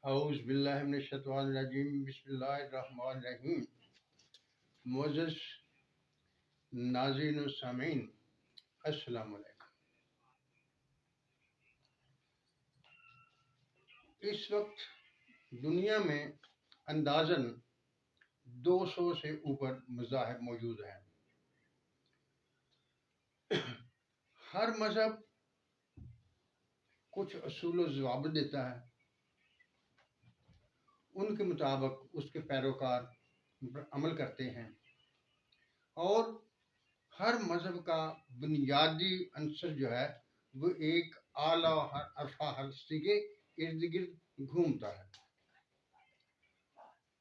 اعوذ باللہ من الشیطان الرجیم، بسم اللہ الرحمن الرحیم۔ معزز ناظرین و سامعین، السلام علیکم۔ اس وقت دنیا میں اندازاً 200 سے اوپر مذاہب موجود ہیں۔ ہر مذہب کچھ اصول و ضوابط دیتا ہے، ان کے مطابق اس کے پیروکار عمل کرتے ہیں، اور ہر مذہب کا بنیادی عنصر جو ہے وہ ایک اعلیٰ عرفہ ہستی کے ارد گرد گھومتا ہے۔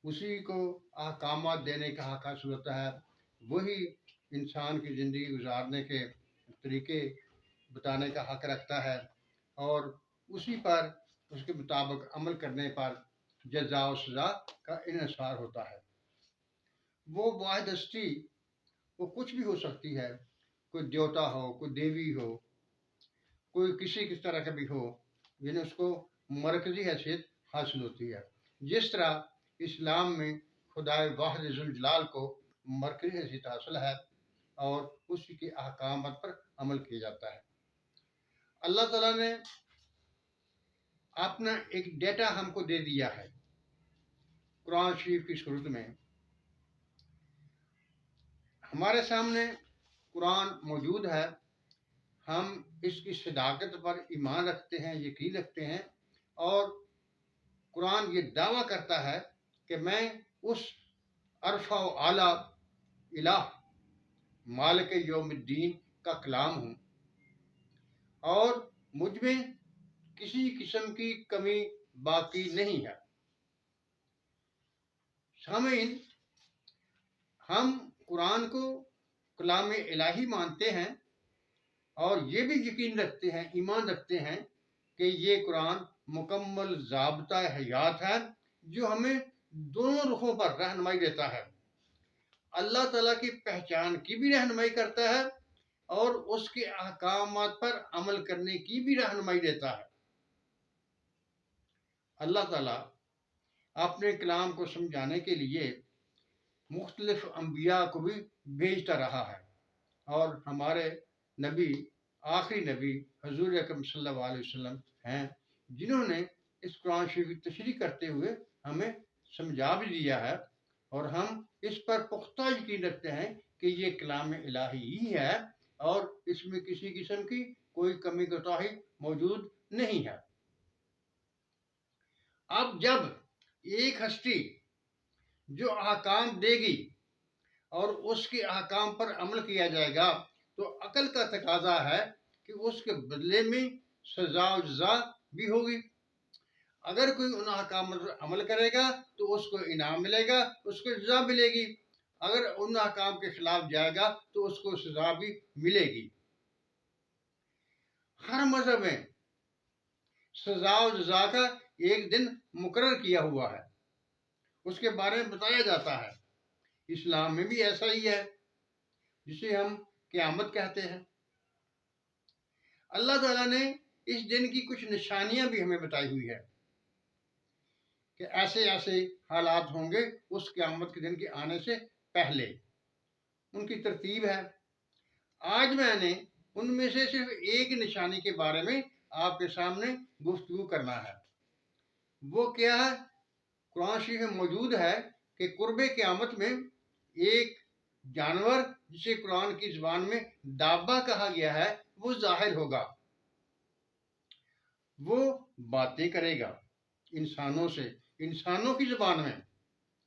اسی کو احکامات دینے کا حق حاصل ہوتا ہے، وہی انسان کی زندگی گزارنے کے طریقے بتانے کا حق رکھتا ہے، اور اسی پر اس کے مطابق عمل کرنے پر جزا و سزا کا انحصار ہوتا ہے۔ وہ واحد ہستی وہ کچھ بھی ہو سکتی ہے، کوئی دیوتا ہو، کوئی دیوی ہو، کوئی کسی طرح کا بھی ہو، یعنی اس کو مرکزی حیثیت حاصل ہوتی ہے۔ جس طرح اسلام میں خدائے واحد ذوالجلال کو مرکزی حیثیت حاصل ہے اور اسی کے احکامات پر عمل کیا جاتا ہے۔ اللہ تعالیٰ نے اپنا ایک ڈیٹا ہم کو دے دیا ہے قرآن شریف کی صورت میں۔ ہمارے سامنے قرآن موجود ہے، ہم اس کی صداقت پر ایمان رکھتے ہیں، یقین رکھتے ہیں، اور قرآن یہ دعویٰ کرتا ہے کہ میں اس عرفہ و اعلیٰ الہ مالک یوم الدین کا کلام ہوں، اور مجھ میں کسی قسم کی کمی باقی نہیں ہے۔ سامعین، ہم قرآن کو کلام الہی مانتے ہیں اور یہ بھی یقین رکھتے ہیں، ایمان رکھتے ہیں کہ یہ قرآن مکمل ضابطہ حیات ہے جو ہمیں دونوں رخوں پر رہنمائی دیتا ہے۔ اللہ تعالیٰ کی پہچان کی بھی رہنمائی کرتا ہے اور اس کے احکامات پر عمل کرنے کی بھی رہنمائی دیتا ہے۔ اللہ تعالیٰ اپنے کلام کو سمجھانے کے لیے مختلف انبیاء کو بھی بھیجتا رہا ہے، اور ہمارے نبی، آخری نبی حضور اکرم صلی اللہ علیہ وسلم ہیں، جنہوں نے اس قرآن شریف کی تشریح کرتے ہوئے ہمیں سمجھا بھی دیا ہے، اور ہم اس پر پختہ یقین رکھتے ہیں کہ یہ کلام الہی ہی ہے اور اس میں کسی قسم کی کوئی کمی کوتاہی موجود نہیں ہے۔ اب جب ایک ہستی جو احکام دے گی اور اس کے احکام پر عمل کیا جائے گا تو عقل کا تقاضا ہے کہ اس کے بدلے میں سزا و جزا بھی ہوگی۔ اگر کوئی ان احکام پر عمل کرے گا تو اس کو انعام ملے گا، اس کو جزا ملے گی۔ اگر ان احکام کے خلاف جائے گا تو اس کو سزا بھی ملے گی۔ ہر مذہب میں سزا و جزا کا ایک دن مقرر کیا ہوا ہے، اس کے بارے میں بتایا جاتا ہے۔ اسلام میں بھی ایسا ہی ہے، جسے ہم قیامت کہتے ہیں۔ اللہ تعالیٰ نے اس دن کی کچھ نشانیاں بھی ہمیں بتائی ہوئی ہے کہ ایسے ایسے حالات ہوں گے اس قیامت کے دن کے آنے سے پہلے، ان کی ترتیب ہے۔ آج میں نے ان میں سے صرف ایک نشانی کے بارے میں آپ کے سامنے گفتگو کرنا ہے۔ وہ کیا ہے؟ قرآن شریف میں موجود ہے کہ قرب قیامت میں ایک جانور جسے قرآن کی زبان میں دابہ کہا گیا ہے وہ ظاہر ہوگا۔ وہ باتیں کرے گا انسانوں سے، انسانوں کی زبان میں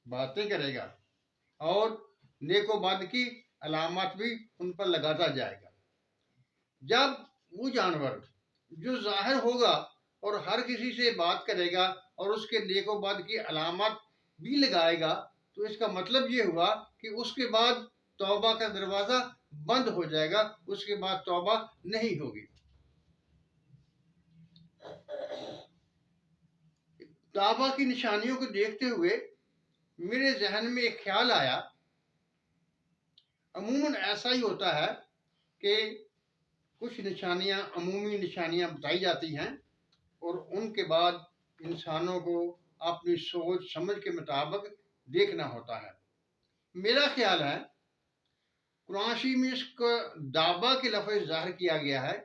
باتیں کرے گا، اور نیک و بد کی علامات بھی ان پر لگاتا جائے گا۔ جب وہ جانور جو ظاہر ہوگا اور ہر کسی سے بات کرے گا اور اس کے نیک و بد کی علامات بھی لگائے گا تو اس کا مطلب یہ ہوا کہ اس کے بعد توبہ کا دروازہ بند ہو جائے گا، اس کے بعد توبہ نہیں ہوگی۔ توبہ کی نشانیوں کو دیکھتے ہوئے میرے ذہن میں ایک خیال آیا۔ عموماً ایسا ہی ہوتا ہے کہ کچھ عمومی نشانیاں بتائی جاتی ہیں اور ان کے بعد انسانوں کو اپنی سوچ سمجھ کے مطابق دیکھنا ہوتا ہے۔ میرا خیال ہے قرآن شریف میں اس کو دابا کے لفظ ظاہر کیا گیا ہے،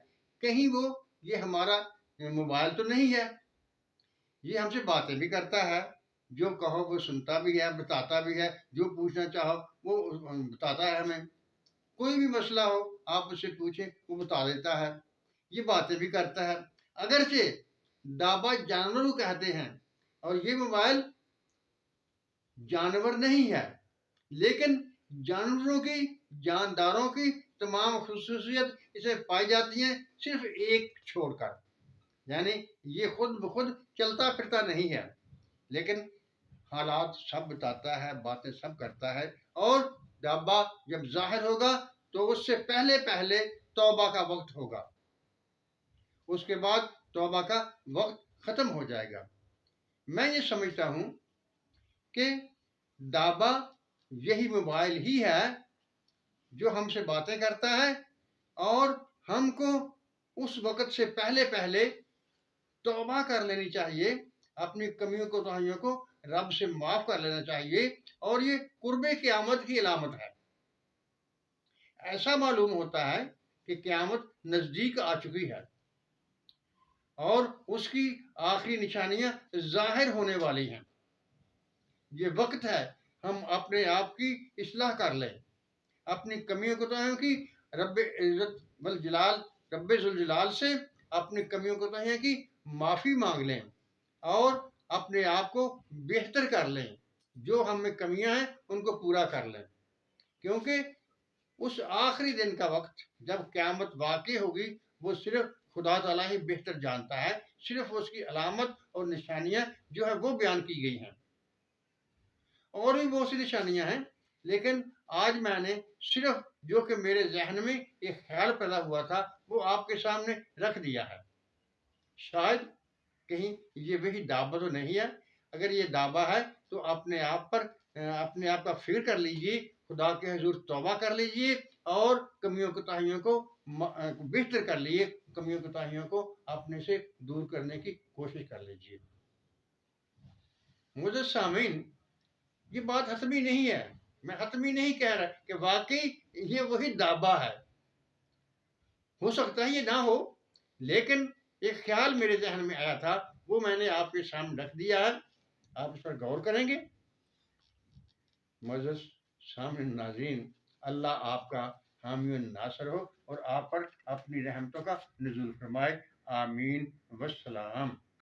کہیں وہ یہ ہمارا موبائل تو نہیں ہے، یہ ہم سے باتیں بھی کرتا ہے، جو کہو وہ سنتا بھی ہے، بتاتا بھی ہے، جو پوچھنا چاہو وہ بتاتا ہے ہمیں، کوئی بھی مسئلہ ہو آپ اس سے پوچھیں وہ بتا دیتا ہے، یہ باتیں بھی کرتا ہے۔ اگرچہ دابا جانور کو کہتے ہیں اور یہ موبائل جانور نہیں ہے، لیکن جانوروں کی جانداروں کی تمام خصوصیت اسے پائی جاتی ہیں، صرف ایک چھوڑ کر، یعنی یہ خود بخود چلتا پھرتا نہیں ہے، لیکن حالات سب بتاتا ہے، باتیں سب کرتا ہے، اور دابا جب ظاہر ہوگا تو اس سے پہلے پہلے توبہ کا وقت ہوگا، اس کے بعد توبہ کا وقت ختم ہو جائے گا۔ میں یہ سمجھتا ہوں کہ دابا یہی موبائل ہی ہے جو ہم سے باتیں کرتا ہے، اور ہم کو اس وقت سے پہلے پہلے توبہ کر لینی چاہیے، اپنی کمیوں کوتاہیوں کو رب سے معاف کر لینا چاہیے، اور یہ قرب قیامت کی علامت ہے۔ ایسا معلوم ہوتا ہے کہ قیامت نزدیک آ چکی ہے اور اس کی آخری نشانیاں ظاہر ہونے والی ہیں۔ یہ وقت ہے ہم اپنے آپ کی اصلاح کر لیں، اپنی کمیوں کوتاہیوں کی رب عزت والجلال رب ذوالجلال سے اپنی کمیوں کوتاہیوں کی معافی مانگ لیں، اور اپنے آپ کو بہتر کر لیں، جو ہم میں کمیاں ہیں ان کو پورا کر لیں، کیونکہ اس آخری دن کا وقت جب قیامت واقع ہوگی وہ صرف خدا تعالیٰ ہی بہتر جانتا ہے، صرف اس کی علامت اور نشانیاں جو ہے وہ بیان کی گئی ہیں، اور بھی بہت سی نشانیاں ہیں، لیکن آج میں نے صرف جو کہ میرے ذہن میں ایک خیال پیدا ہوا تھا وہ آپ کے سامنے رکھ دیا ہے۔ شاید کہیں یہ وہی دعویٰ تو نہیں ہے، اگر یہ دعویٰ ہے تو اپنے آپ کا فکر کر لیجئے، خدا کے حضور توبہ کر لیجئے، اور کمیوں کوتاہیوں کو بہتر کر لیجئے، کمیوں کوتاہیوں کو اپنے سے دور کرنے کی کوشش کر لیجئے۔ معزز سامعین، یہ بات حتمی نہیں ہے، میں حتمی نہیں کہہ رہا کہ واقعی یہ وہی دعویٰ ہے، ہو سکتا ہے یہ نہ ہو، لیکن ایک خیال میرے ذہن میں آیا تھا، وہ میں نے آپ کے سامنے رکھ دیا ہے، آپ اس پر غور کریں گے۔ معزز سامعین ناظرین، اللہ آپ کا حامی و ناصر ہو اور آپ پر اپنی رحمتوں کا نزول فرمائے، آمین والسلام۔